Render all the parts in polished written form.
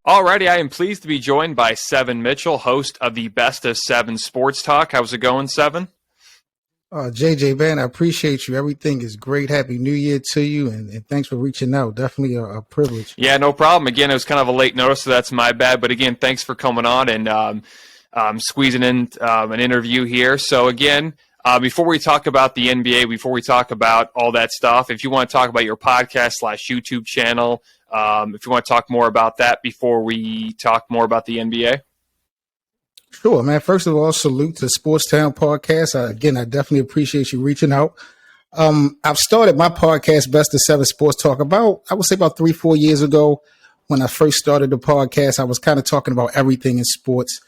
Alrighty, I am pleased to be joined by Seven Mitchell, host of the Best of Seven Sports Talk. How's it going, Seven? JJ, man, I appreciate you. Everything is great. Happy New Year to you, and thanks for reaching out. Definitely a privilege. Yeah, no problem. Again, it was kind of a late notice, so that's my bad. But again, thanks for coming on and squeezing in an interview here. So again, before we talk about the NBA, before we talk about all that stuff, if you want to talk about your podcast/YouTube channel, if you want to talk more about that before we talk more about the NBA. Sure, man. First of all, salute to Sports Town Podcast. Again, I definitely appreciate you reaching out. I've started my podcast, Best of Seven Sports Talk, I would say about 3-4 years ago. When I first started the podcast, I was kind of talking about everything in sports.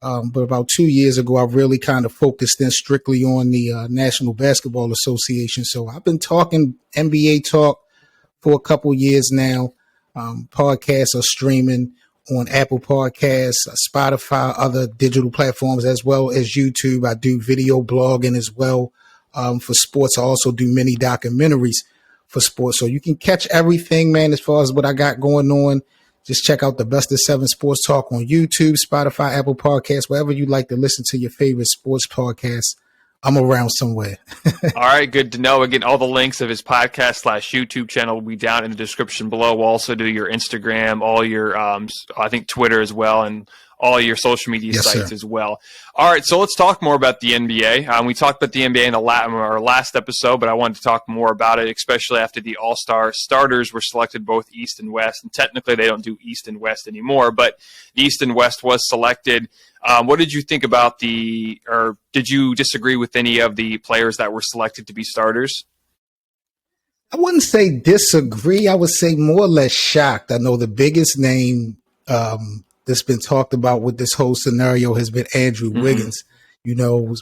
But about 2 years ago, I really kind of focused in strictly on the National Basketball Association. So I've been talking NBA talk for a couple years now. Podcasts are streaming on Apple Podcasts, Spotify, other digital platforms, as well as YouTube. I do video blogging as well for sports. I also do mini documentaries for sports. So you can catch everything, man, as far as what I got going on. Just check out the Best of Seven Sports Talk on YouTube, Spotify, Apple Podcasts, wherever you like to listen to your favorite sports podcasts. I'm around somewhere. All right, good to know. Again, all the links of his podcast/YouTube channel will be down in the description below. We'll also do your Instagram, all your, I think Twitter as well, and all your social media sites as well. All right, so let's talk more about the NBA. We talked about the NBA in our last episode, but I wanted to talk more about it, especially after the All-Star starters were selected both East and West. And technically, they don't do East and West anymore, but East and West was selected. What did you think about or did you disagree with any of the players that were selected to be starters? I wouldn't say disagree. I would say more or less shocked. I know the biggest name that's been talked about with this whole scenario has been Andrew Wiggins,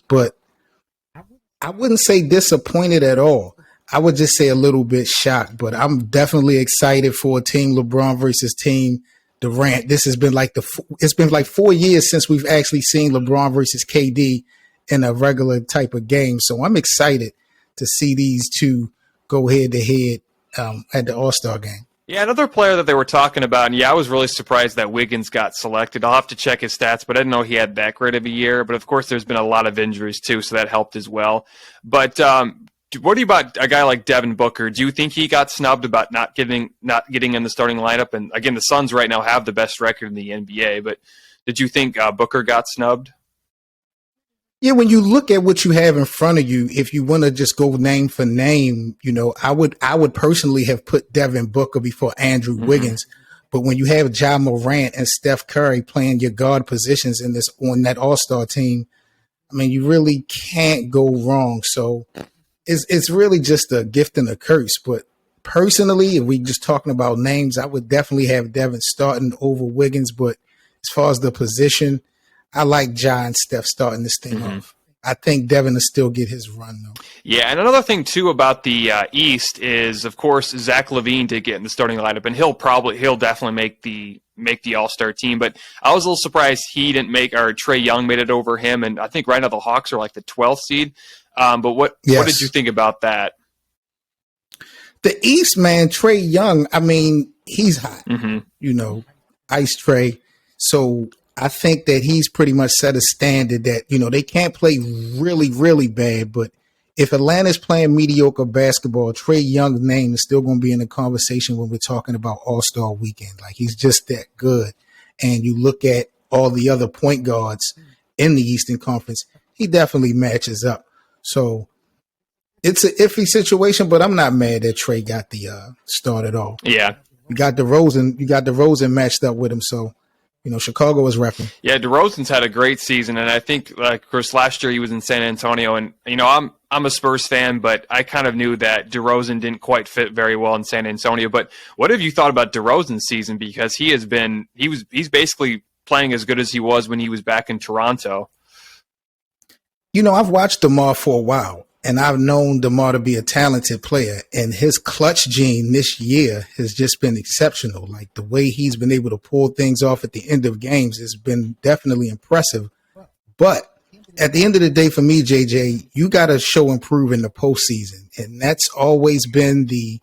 but I wouldn't say disappointed at all. I would just say a little bit shocked, but I'm definitely excited for Team LeBron versus Team Durant. This has been it's been like 4 years since we've actually seen LeBron versus KD in a regular type of game. So I'm excited to see these two go head to head at the All-Star game. Yeah, another player that they were talking about, and I was really surprised that Wiggins got selected. I'll have to check his stats, but I didn't know he had that great of a year. But of course, there's been a lot of injuries too, so that helped as well. But what do you about a guy like Devin Booker? Do you think he got snubbed about not getting in the starting lineup? And again, the Suns right now have the best record in the NBA, but did you think Booker got snubbed? Yeah, when you look at what you have in front of you, if you want to just go name for name, I would personally have put Devin Booker before Andrew Wiggins. But when you have Ja Morant and Steph Curry playing your guard positions on that All-Star team, I mean, you really can't go wrong. So it's really just a gift and a curse. But personally, if we're just talking about names, I would definitely have Devin starting over Wiggins. But as far as the position, I like Ja and Steph starting this thing off. I think Devin will still get his run, though. Yeah, and another thing, too, about the East is, of course, Zach LaVine did get in the starting lineup, and he'll definitely make the All-Star team. But I was a little surprised he didn't or Trae Young made it over him, and I think right now the Hawks are like the 12th seed. But what did you think about that? The East, man, Trae Young, I mean, he's hot, Ice Trae. So I think that he's pretty much set a standard that, they can't play really, really bad. But if Atlanta's playing mediocre basketball, Trae Young's name is still going to be in the conversation when we're talking about All-Star Weekend. Like, he's just that good. And you look at all the other point guards in the Eastern Conference, he definitely matches up. So it's an iffy situation, but I'm not mad that Trae got the start at all. Yeah. You got DeRozan matched up with him, so Chicago was repping. Yeah, DeRozan's had a great season, and I think, of course, last year he was in San Antonio, and I'm a Spurs fan, but I kind of knew that DeRozan didn't quite fit very well in San Antonio. But what have you thought about DeRozan's season? Because he's basically playing as good as he was when he was back in Toronto. I've watched DeMar for a while, and I've known DeMar to be a talented player, and his clutch gene this year has just been exceptional. Like, the way he's been able to pull things off at the end of games has been definitely impressive. But at the end of the day, for me, JJ, you got to show and prove in the postseason, and that's always been the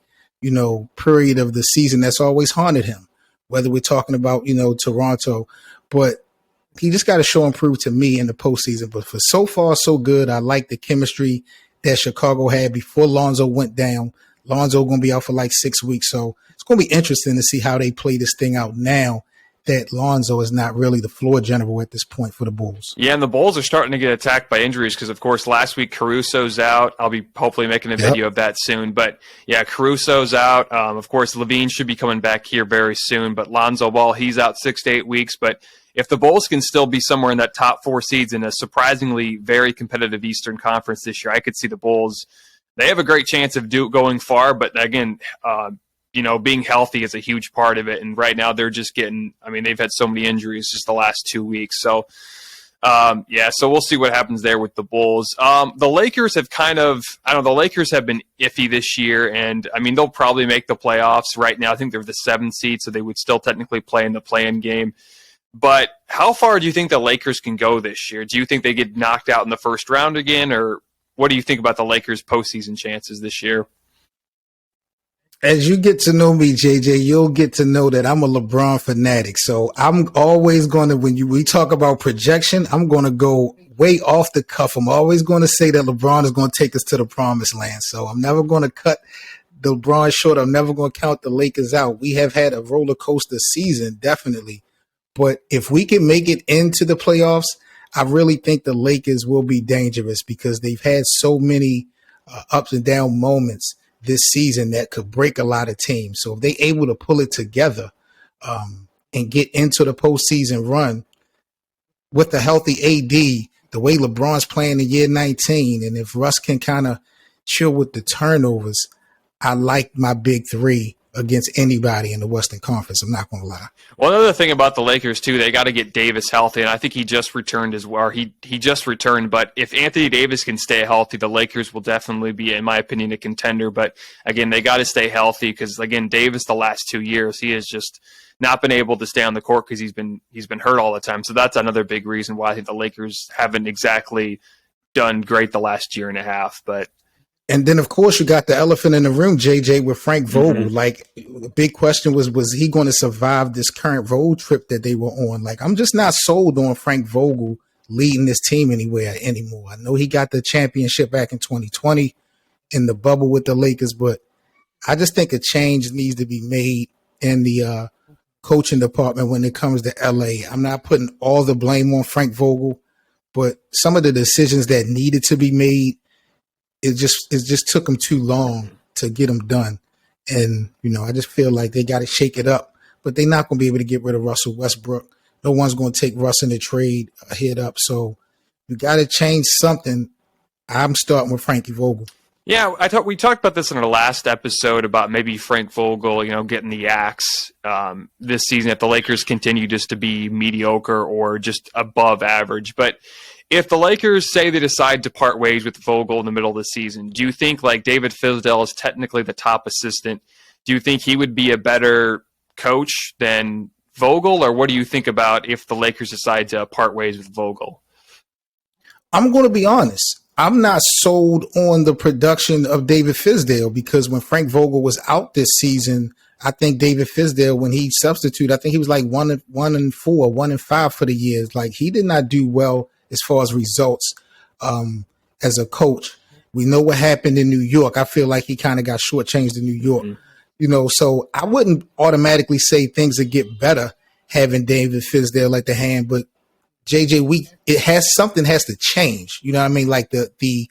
period of the season that's always haunted him. whether we're talking about, Toronto, but he just got to show and prove to me in the postseason. But for so far, so good. I like the chemistry that Chicago had before Lonzo went down. Lonzo going to be out for like 6 weeks. So it's going to be interesting to see how they play this thing out now that Lonzo is not really the floor general at this point for the Bulls. Yeah, and the Bulls are starting to get attacked by injuries because, of course, last week Caruso's out. I'll be hopefully making a video of that soon. But, yeah, Caruso's out. Of course, Levine should be coming back here very soon. But Lonzo Ball, he's out 6 to 8 weeks. But if the Bulls can still be somewhere in that top 4 seeds in a surprisingly very competitive Eastern Conference this year, I could see the Bulls. They have a great chance of going far. But, again, being healthy is a huge part of it. And right now they're just they've had so many injuries just the last 2 weeks. So, so we'll see what happens there with the Bulls. The Lakers have the Lakers have been iffy this year. And, they'll probably make the playoffs right now. I think they're the 7th seed, so they would still technically play in the play-in game. But how far do you think the Lakers can go this year? Do you think they get knocked out in the first round again? Or what do you think about the Lakers' postseason chances this year? As you get to know me, JJ, you'll get to know that I'm a LeBron fanatic. So I'm always going to, we talk about projection, I'm going to go way off the cuff. I'm always going to say that LeBron is going to take us to the promised land. So I'm never going to cut the LeBron short. I'm never going to count the Lakers out. We have had a roller coaster season, definitely. But if we can make it into the playoffs, I really think the Lakers will be dangerous because they've had so many ups and down moments this season that could break a lot of teams. So if they're able to pull it together and get into the postseason run with a healthy AD, the way LeBron's playing in year 19, and if Russ can kind of chill with the turnovers, I like my big three against anybody in the Western Conference. I'm not going to lie. Well, another thing about the Lakers, too, they got to get Davis healthy, and I think he just returned as well. He just returned, but if Anthony Davis can stay healthy, the Lakers will definitely be, in my opinion, a contender. But, again, they got to stay healthy because, again, Davis the last 2 years, he has just not been able to stay on the court because he's been hurt all the time. So that's another big reason why I think the Lakers haven't exactly done great the last year and a half. But and then, of course, you got the elephant in the room, JJ, with Frank Vogel. Mm-hmm. Like, the big question was he going to survive this current road trip that they were on? Like, I'm just not sold on Frank Vogel leading this team anywhere anymore. I know he got the championship back in 2020 in the bubble with the Lakers, but I just think a change needs to be made in the coaching department when it comes to LA. I'm not putting all the blame on Frank Vogel, but some of the decisions that needed to be made, it just took them too long to get them done. And, I just feel like they got to shake it up, but they're not going to be able to get rid of Russell Westbrook. No one's going to take Russ in the trade a head up. So you got to change something. I'm starting with Frankie Vogel. Yeah, we talked about this in our last episode about maybe Frank Vogel, getting the axe this season if the Lakers continue just to be mediocre or just above average. But if the Lakers say they decide to part ways with Vogel in the middle of the season, do you think like David Fizdale is technically the top assistant? Do you think he would be a better coach than Vogel, or what do you think about if the Lakers decide to part ways with Vogel? I'm going to be honest. I'm not sold on the production of David Fizdale because when Frank Vogel was out this season, I think David Fizdale, when he substituted, I think he was like 1-4, 1-5 for the year. Like, he did not do well as far as results as a coach. We know what happened in New York. I feel like he kind of got shortchanged in New York. Mm-hmm. So I wouldn't automatically say things would get better having David Fizdale at the hand, but JJ, something has to change. You know what I mean? Like the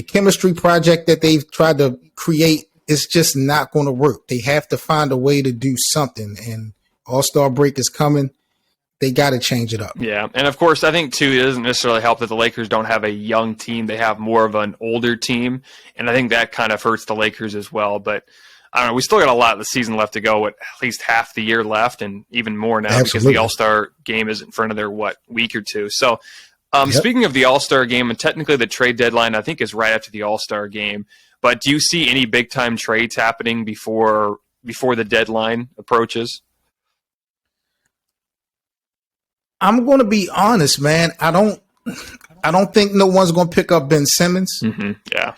chemistry project that they've tried to create is just not going to work. They have to find a way to do something, and All-Star break is coming. They got to change it up. Yeah, and of course, I think, too, it doesn't necessarily help that the Lakers don't have a young team. They have more of an older team, and I think that kind of hurts the Lakers as well. But I don't know. We still got a lot of the season left to go, at least half the year left, and even more now. Absolutely. Because the All-Star game is in front of their, week or two. So Speaking of the All-Star game, and technically the trade deadline, I think, is right after the All-Star game. But do you see any big-time trades happening before the deadline approaches? I'm going to be honest, man. I don't think no one's going to pick up Ben Simmons. Mm-hmm. Yeah.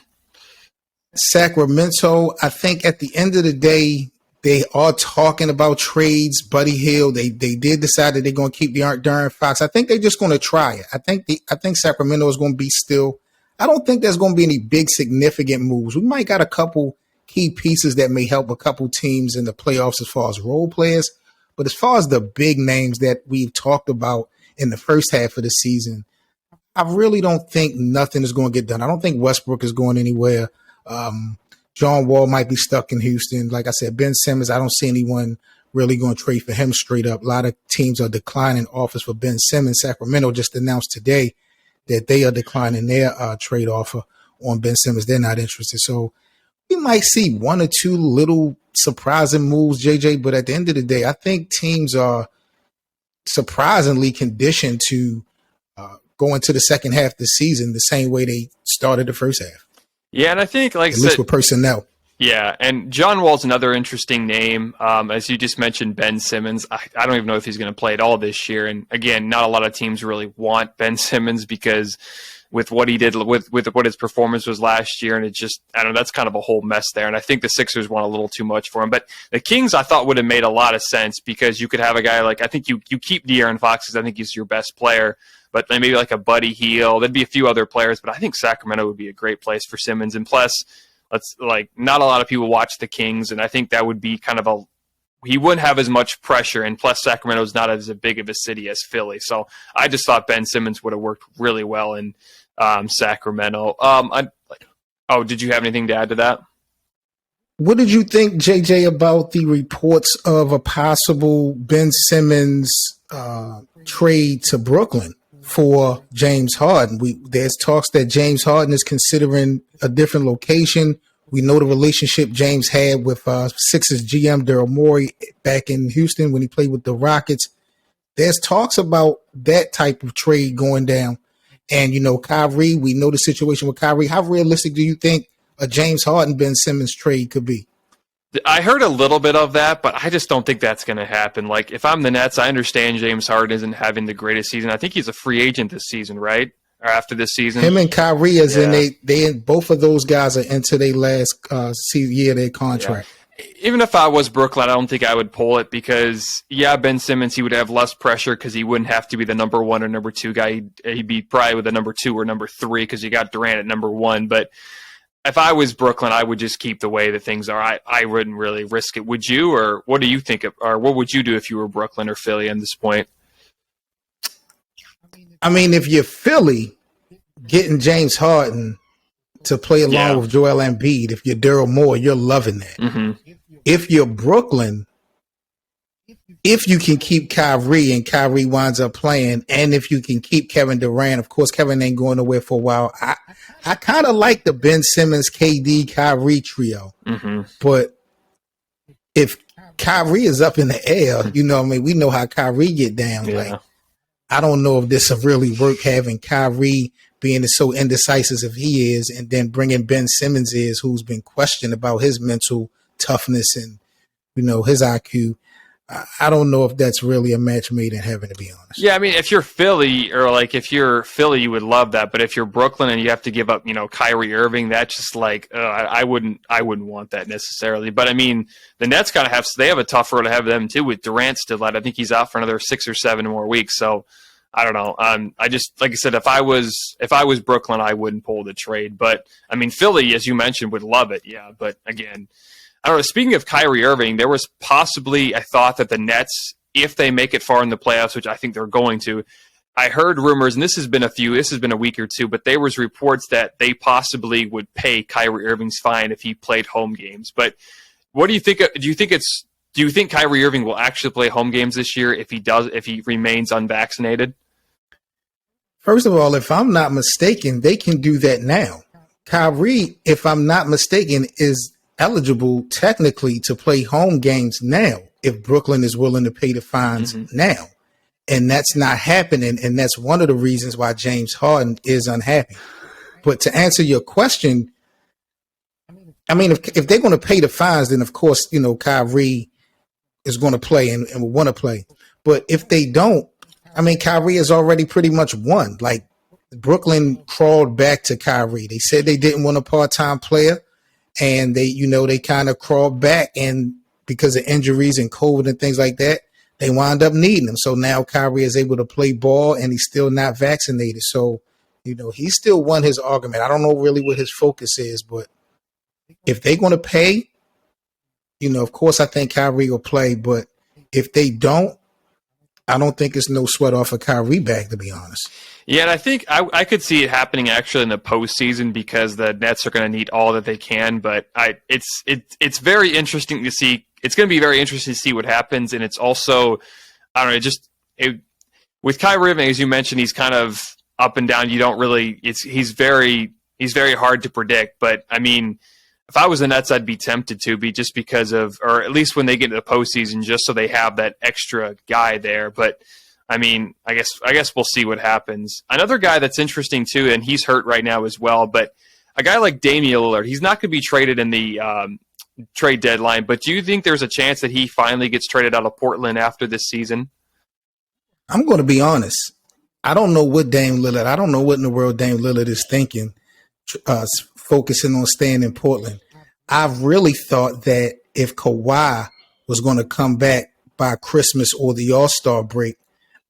Sacramento, I think at the end of the day, They are talking about trades. Buddy Hield. They did decide that they're going to keep De'Aaron Fox. I think they're just going to try it. I think Sacramento is going to be still. I don't think there's going to be any big significant moves. We might got a couple key pieces that may help a couple teams in the playoffs as far as role players. But as far as the big names that we've talked about in the first half of the season, I really don't think nothing is going to get done. I don't think Westbrook is going anywhere. John Wall might be stuck in Houston. Like I said, Ben Simmons, I don't see anyone really going to trade for him straight up. A lot of teams are declining offers for Ben Simmons. Sacramento just announced today that they are declining their trade offer on Ben Simmons. They're not interested. So we might see one or two little surprising moves, JJ. But at the end of the day, I think teams are surprisingly conditioned to go into the second half of the season the same way they started the first half. Yeah, and I think, like at least with personnel. Yeah, and John Wall's another interesting name. As you just mentioned, Ben Simmons. I don't even know if he's going to play at all this year. And again, not a lot of teams really want Ben Simmons because with what he did, with what his performance was last year, and it just, I don't know, that's kind of a whole mess there. And I think the Sixers want a little too much for him. But the Kings, I thought, would have made a lot of sense because you could have a guy like, I think you keep De'Aaron Fox because I think he's your best player. But then maybe like a Buddy Hield. There'd be a few other players, but I think Sacramento would be a great place for Simmons. And plus, not a lot of people watch the Kings, and I think that would be kind of he wouldn't have as much pressure. And plus, Sacramento's not as big of a city as Philly. So I just thought Ben Simmons would have worked really well in Sacramento. Did you have anything to add to that? What did you think, JJ, about the reports of a possible Ben Simmons trade to Brooklyn for James Harden? There's talks that James Harden is considering a different location. We know the relationship James had with Sixers GM Daryl Morey back in Houston when he played with the Rockets. There's talks about that type of trade going down. And, Kyrie, we know the situation with Kyrie. How realistic do you think a James Harden, Ben Simmons trade could be? I heard a little bit of that, but I just don't think that's going to happen. Like, if I'm the Nets, I understand James Harden isn't having the greatest season. I think he's a free agent this season, right? Or after this season. Him and Kyrie is in both of those guys are into their last year of their contract. Yeah. Even if I was Brooklyn, I don't think I would pull it because, Ben Simmons, he would have less pressure because he wouldn't have to be the number one or number two guy. He'd be probably with the number two or number three because you got Durant at number one. But if I was Brooklyn, I would just keep the way that things are. I wouldn't really risk it. Would you? Or what do you think? Or what would you do if you were Brooklyn or Philly at this point? I mean, if you're Philly, getting James Harden to play along with Joel Embiid, if you're Daryl Morey, you're loving that. Mm-hmm. If you're Brooklyn, if you can keep Kyrie and Kyrie winds up playing, and if you can keep Kevin Durant, of course, Kevin ain't going nowhere for a while. I kind of like the Ben Simmons, KD, Kyrie trio. Mm-hmm. But if Kyrie is up in the air, we know how Kyrie get down. Yeah. Like, I don't know if this will really work having Kyrie being so indecisive as he is, and then bringing Ben Simmons who's been questioned about his mental toughness and, his IQ. I don't know if that's really a match made in heaven, to be honest. Yeah, I mean, if you're Philly, you would love that. But if you're Brooklyn and you have to give up, Kyrie Irving, that's just like I wouldn't want that necessarily. But I mean, the Nets kind of have a tough road to have them too with Durant still out. I think he's out for another 6 or 7 more weeks. So I don't know. I just, like I said, if I was Brooklyn, I wouldn't pull the trade. But I mean, Philly, as you mentioned, would love it. Yeah, but again, I don't know. Speaking of Kyrie Irving, there was possibly a thought that the Nets, if they make it far in the playoffs, which I think they're going to, I heard rumors, and this has been a week or two, but there was reports that they possibly would pay Kyrie Irving's fine if he played home games. But what do you think? Do you think Kyrie Irving will actually play home games this year if he remains unvaccinated? First of all, if I'm not mistaken, they can do that now. Kyrie, if I'm not mistaken, is eligible technically to play home games now if Brooklyn is willing to pay the fines now. And that's not happening. And that's one of the reasons why James Harden is unhappy. But to answer your question, I mean, if they're going to pay the fines, then of course, Kyrie is going to play and will want to play. But if they don't, I mean, Kyrie has already pretty much won. Like, Brooklyn crawled back to Kyrie. They said they didn't want a part-time player. And they kind of crawled back, and because of injuries and COVID and things like that, they wind up needing him. So now Kyrie is able to play ball, and he's still not vaccinated. So, he still won his argument. I don't know really what his focus is, but if they're going to pay, of course I think Kyrie will play. But if they don't, I don't think it's no sweat off of Kyrie back, to be honest. Yeah, and I think I could see it happening actually in the postseason because the Nets are going to need all that they can. But it's very interesting to see. It's going to be very interesting to see what happens, and it's also, I don't know, with Kyrie Irving, as you mentioned, he's kind of up and down. You don't really. He's very hard to predict. But I mean, if I was the Nets, I'd be tempted to be just because of, or at least when they get into the postseason, just so they have that extra guy there. But I mean, I guess we'll see what happens. Another guy that's interesting too, and he's hurt right now as well. But a guy like Damian Lillard, he's not going to be traded in the trade deadline. But do you think there's a chance that he finally gets traded out of Portland after this season? I'm going to be honest. I don't know what Dame Lillard. I don't know what in the world Dame Lillard is thinking. Focusing on staying in Portland. I really thought that if Kawhi was going to come back by Christmas or the All-Star break,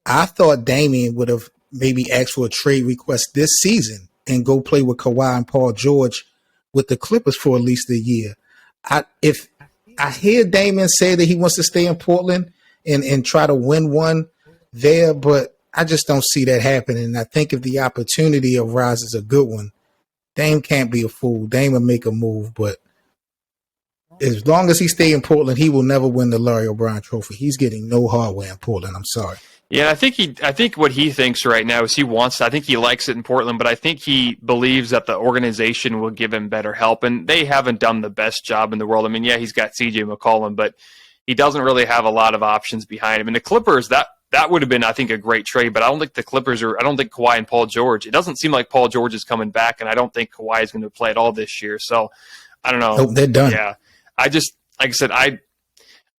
I thought Damian would have maybe asked for a trade request this season and go play with Kawhi and Paul George with the Clippers for at least a year. If I hear Damian say that he wants to stay in Portland and try to win one there, but I just don't see that happening. And I think if the opportunity arises, a good one, Dame can't be a fool. Dame will make a move, but as long as he stay in Portland, he will never win the Larry O'Brien Trophy. He's getting no hardware in Portland. I'm sorry. Yeah, I think what he thinks right now is I think he likes it in Portland, but I think he believes that the organization will give him better help, and they haven't done the best job in the world. I mean, yeah, he's got CJ McCollum, but he doesn't really have a lot of options behind him. And the Clippers, that would have been, I think, a great trade, but I don't think the Clippers I don't think Kawhi and Paul George, it doesn't seem like Paul George is coming back, and I don't think Kawhi is going to play at all this year. So I don't know. Nope, they're done. Yeah. Like I said,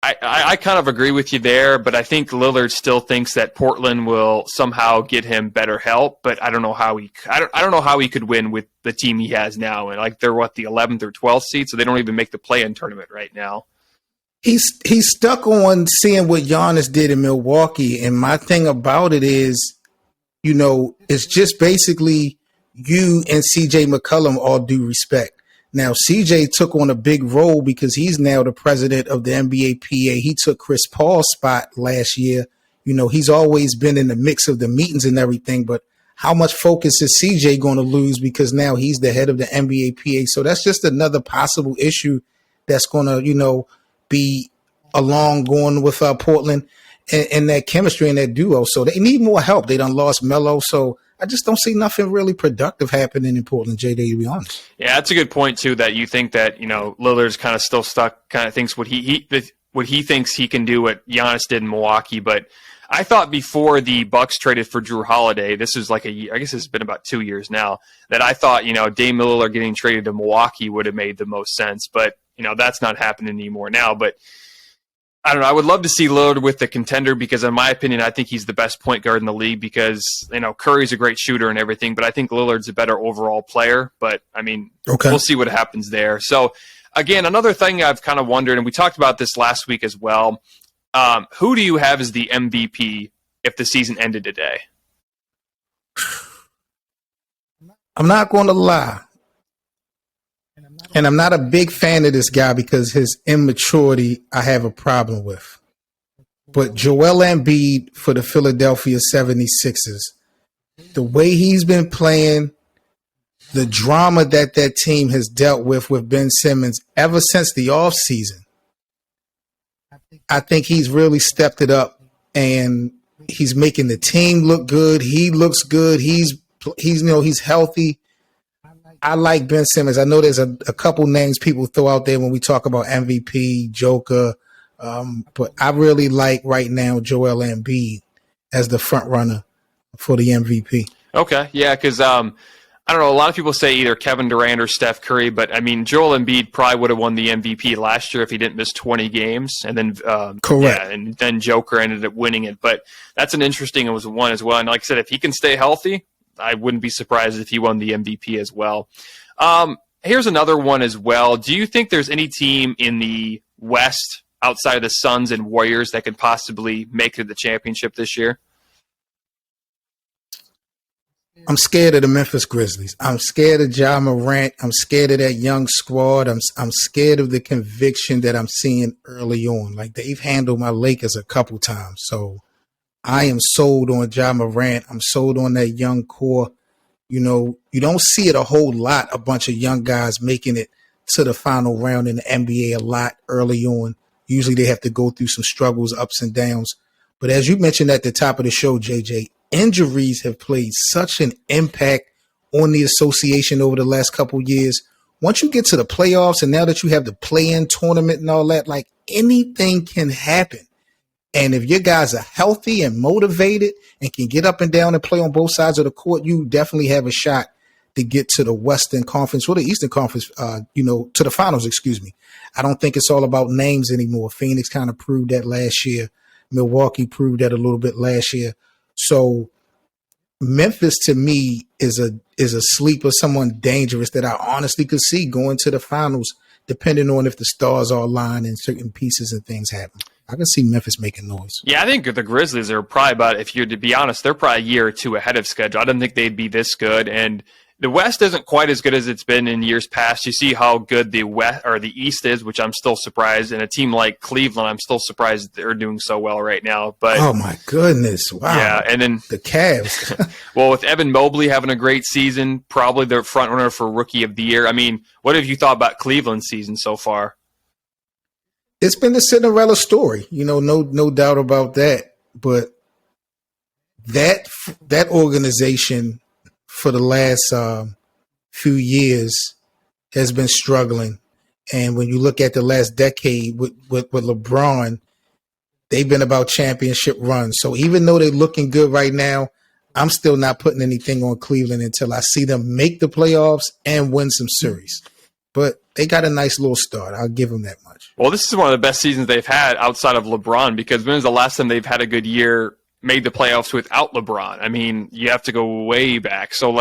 I kind of agree with you there, but I think Lillard still thinks that Portland will somehow get him better help, but I don't know how I don't know how he could win with the team he has now. And they're the 11th or 12th seed, so they don't even make the play-in tournament right now. He's stuck on seeing what Giannis did in Milwaukee, and my thing about it is, it's just basically you and CJ McCollum, all due respect. Now, CJ took on a big role because he's now the president of the NBA PA. He took Chris Paul's spot last year. He's always been in the mix of the meetings and everything, but how much focus is CJ going to lose because now he's the head of the NBA PA? So that's just another possible issue that's going to, be along going with Portland and that chemistry and that duo. So they need more help. They done lost Melo. So I just don't see nothing really productive happening in Portland, JD, to be honest. Yeah, that's a good point, too, that you think that, Lillard's kind of still stuck, kind of thinks what he thinks he can do what Giannis did in Milwaukee. But I thought before the Bucks traded for Drew Holiday, this was like a year, I guess it's been about 2 years now, that I thought, Dame Lillard getting traded to Milwaukee would have made the most sense. But that's not happening anymore now. But I don't know. I would love to see Lillard with the contender because, in my opinion, I think he's the best point guard in the league because, Curry's a great shooter and everything, but I think Lillard's a better overall player. But, I mean, We'll see what happens there. So, again, another thing I've kind of wondered, and we talked about this last week as well, who do you have as the MVP if the season ended today? I'm not going to lie. And I'm not a big fan of this guy because his immaturity I have a problem with. But Joel Embiid for the Philadelphia 76ers, the way he's been playing, the drama that team has dealt with Ben Simmons ever since the offseason, I think he's really stepped it up and he's making the team look good. He looks good. He's healthy. I like Ben Simmons. I know there's a couple names people throw out there when we talk about MVP, Joker, but I really like right now Joel Embiid as the front runner for the MVP. Okay, yeah, because I don't know. A lot of people say either Kevin Durant or Steph Curry, but I mean Joel Embiid probably would have won the MVP last year if he didn't miss 20 games, and then correct, yeah, and then Joker ended up winning it. But that's an interesting one as well. And like I said, if he can stay healthy, I wouldn't be surprised if he won the MVP as well. Here's another one as well. Do you think there's any team in the West outside of the Suns and Warriors that could possibly make it to the championship this year? I'm scared of the Memphis Grizzlies. I'm scared of Ja Morant. I'm scared of that young squad. I'm scared of the conviction that I'm seeing early on. Like, they've handled my Lakers a couple times. So I am sold on Ja Morant. I'm sold on that young core. You know, you don't see it a whole lot, a bunch of young guys making it to the final round in the NBA a lot early on. Usually they have to go through some struggles, ups and downs. But as you mentioned at the top of the show, JJ, injuries have played such an impact on the association over the last couple years. Once you get to the playoffs and now that you have the play-in tournament and all that, like, anything can happen. And if your guys are healthy and motivated and can get up and down and play on both sides of the court, you definitely have a shot to get to the Western Conference or the Eastern Conference, to the finals, excuse me. I don't think it's all about names anymore. Phoenix kind of proved that last year. Milwaukee proved that a little bit last year. So Memphis, to me, is a sleeper, someone dangerous that I honestly could see going to the finals, depending on if the stars are aligned and certain pieces and things happen. I can see Memphis making noise. Yeah, I think the Grizzlies are probably about, if you're to be honest, they're probably a year or two ahead of schedule. I didn't think they'd be this good. And the West isn't quite as good as it's been in years past. You see how good the West or the East is, which I'm still surprised. And a team like Cleveland, I'm still surprised they're doing so well right now. But oh my goodness, wow! Yeah, and then the Cavs. Well, with Evan Mobley having a great season, probably the front runner for Rookie of the Year. I mean, what have you thought about Cleveland's season so far? It's been the Cinderella story, no doubt about that. But that organization for the last few years has been struggling. And when you look at the last decade with LeBron, they've been about championship runs. So even though they're looking good right now, I'm still not putting anything on Cleveland until I see them make the playoffs and win some series. But they got a nice little start. I'll give them that much. Well, this is one of the best seasons they've had outside of LeBron, because when was the last time they've had a good year, made the playoffs without LeBron? I mean, you have to go way back. So,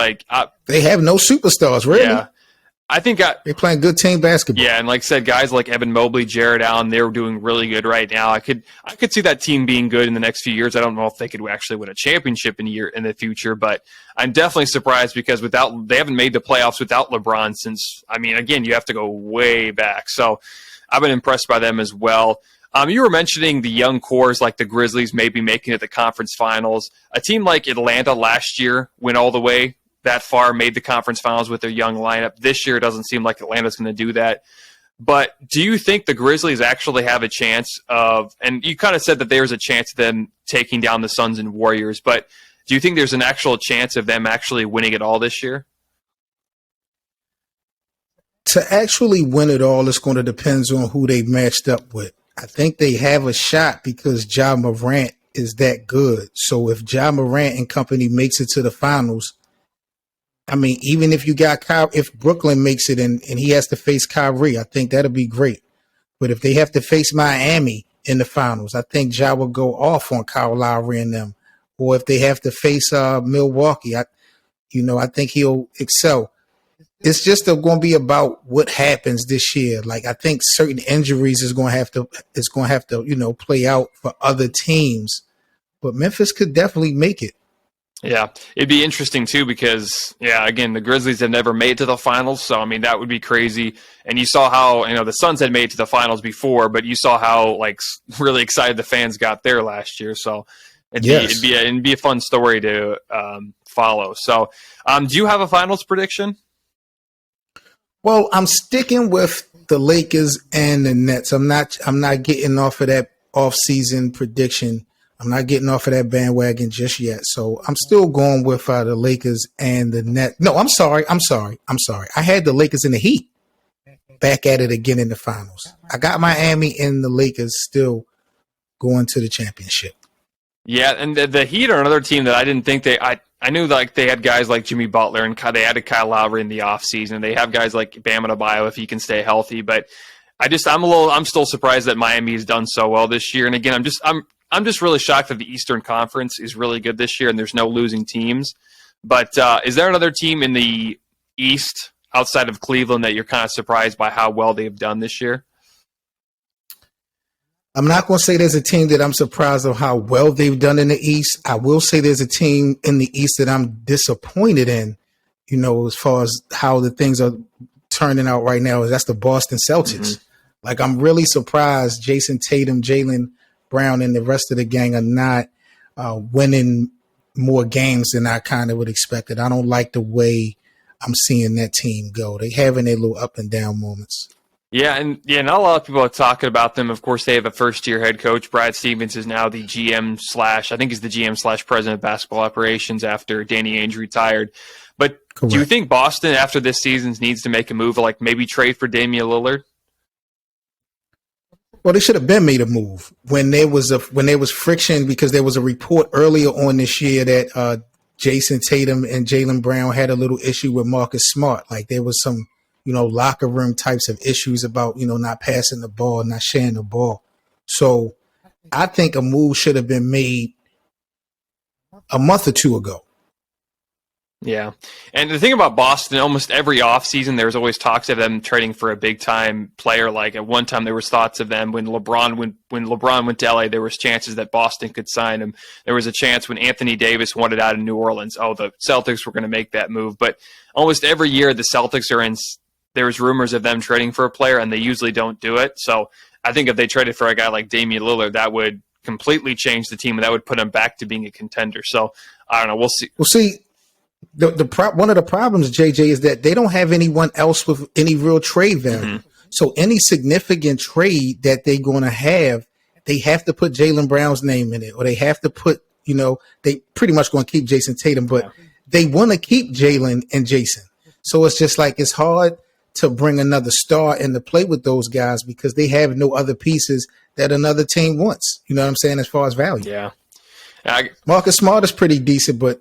they have no superstars, really. Yeah. I think they're playing good team basketball. Yeah, and like I said, guys like Evan Mobley, Jared Allen, they're doing really good right now. I could see that team being good in the next few years. I don't know if they could actually win a championship in the future, but I'm definitely surprised because they haven't made the playoffs without LeBron since, I mean, again, you have to go way back. So I've been impressed by them as well. You were mentioning the young cores like the Grizzlies maybe making it the conference finals. A team like Atlanta last year went all the way that far, made the conference finals with their young lineup. This year, it doesn't seem like Atlanta's going to do that. But do you think the Grizzlies actually have a chance of, and you kind of said that there's a chance of them taking down the Suns and Warriors, but do you think there's an actual chance of them actually winning it all this year? To actually win it all, it's going to depend on who they matched up with. I think they have a shot because Ja Morant is that good. So if Ja Morant and company makes it to the finals, I mean, even if you got if Brooklyn makes it and he has to face Kyrie, I think that'll be great. But if they have to face Miami in the finals, I think Ja will go off on Kyle Lowry and them. Or if they have to face Milwaukee, I think he'll excel. It's just going to be about what happens this year. Like, I think certain injuries is going to have to play out for other teams. But Memphis could definitely make it. Yeah, it'd be interesting too because, again, the Grizzlies have never made it to the finals, so I mean that would be crazy. And you saw how the Suns had made it to the finals before, but you saw how really excited the fans got there last year. So it'd be a fun story to follow. So, do you have a finals prediction? Well, I'm sticking with the Lakers and the Nets. I'm not getting off of that off-season prediction. I'm not getting off of that bandwagon just yet. So I'm still going with the Lakers and the Nets. No, I'm sorry. I had the Lakers and the Heat back at it again in the finals. I got Miami and the Lakers still going to the championship. Yeah, and the Heat are another team that I didn't think I knew they had guys like Jimmy Butler and they added Kyle Lowry in the offseason. They have guys like Bam Adebayo if he can stay healthy. But I'm still surprised that Miami has done so well this year. And again, I'm just really shocked that the Eastern Conference is really good this year and there's no losing teams. But is there another team in the East outside of Cleveland that you're kind of surprised by how well they've done this year? I'm not going to say there's a team that I'm surprised of how well they've done in the East. I will say there's a team in the East that I'm disappointed in, as far as how the things are turning out right now. That's the Boston Celtics. Mm-hmm. Like, I'm really surprised Jason Tatum, Jaylen Brown, and the rest of the gang are not winning more games than I kind of would expect it. I don't like the way I'm seeing that team go. They having their little up and down moments. Yeah, and not a lot of people are talking about them. Of course, they have a first-year head coach. Brad Stevens is now the GM / I think he's the GM / president of basketball operations after Danny Ainge retired. But Correct. Do you think Boston, after this season, needs to make a move, like maybe trade for Damian Lillard? Well, they should have been made a move when there was friction, because there was a report earlier on this year that Jason Tatum and Jaylen Brown had a little issue with Marcus Smart. Like, there was some locker room types of issues about, not passing the ball, not sharing the ball. So I think a move should have been made a month or two ago. Yeah. And the thing about Boston, almost every offseason, there's always talks of them trading for a big-time player. Like, at one time, there was thoughts of them when LeBron went to LA, there was chances that Boston could sign him. There was a chance when Anthony Davis wanted out of New Orleans. Oh, the Celtics were going to make that move. But almost every year, the Celtics are in – there's rumors of them trading for a player, and they usually don't do it. So I think if they traded for a guy like Damian Lillard, that would completely change the team, and that would put them back to being a contender. So I don't know. We'll see. We'll see. One of the problems, JJ, is that they don't have anyone else with any real trade value. Mm-hmm. So any significant trade that they're going to have, they have to put Jaylen Brown's name in it, or they have to put, they pretty much going to keep Jason Tatum, but they want to keep Jaylen and Jason. So it's just like, it's hard to bring another star into play with those guys because they have no other pieces that another team wants. You know what I'm saying? As far as value. Yeah. Marcus Smart is pretty decent, but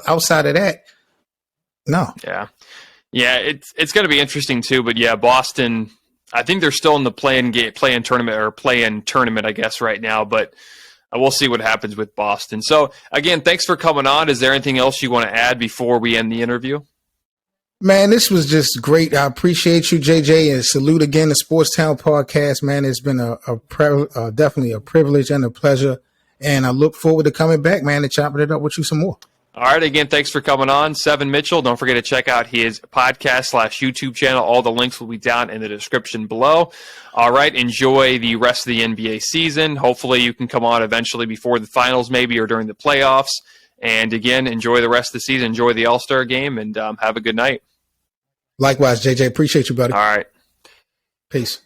outside of that, no. Yeah. Yeah, it's going to be interesting too, but yeah, Boston, I think they're still in the play-in tournament, I guess, right now, but we'll see what happens with Boston. So again, thanks for coming on. Is there anything else you want to add before we end the interview? Man, this was just great. I appreciate you, JJ, and salute again the Sports Town podcast. Man, it's been definitely a privilege and a pleasure, and I look forward to coming back, man, and chopping it up with you some more. All right, again, thanks for coming on, Seven Mitchell. Don't forget to check out his podcast / YouTube channel. All the links will be down in the description below. All right, enjoy the rest of the NBA season. Hopefully you can come on eventually before the finals maybe, or during the playoffs. And again, enjoy the rest of the season. Enjoy the All-Star game, and have a good night. Likewise, JJ. Appreciate you, buddy. All right. Peace.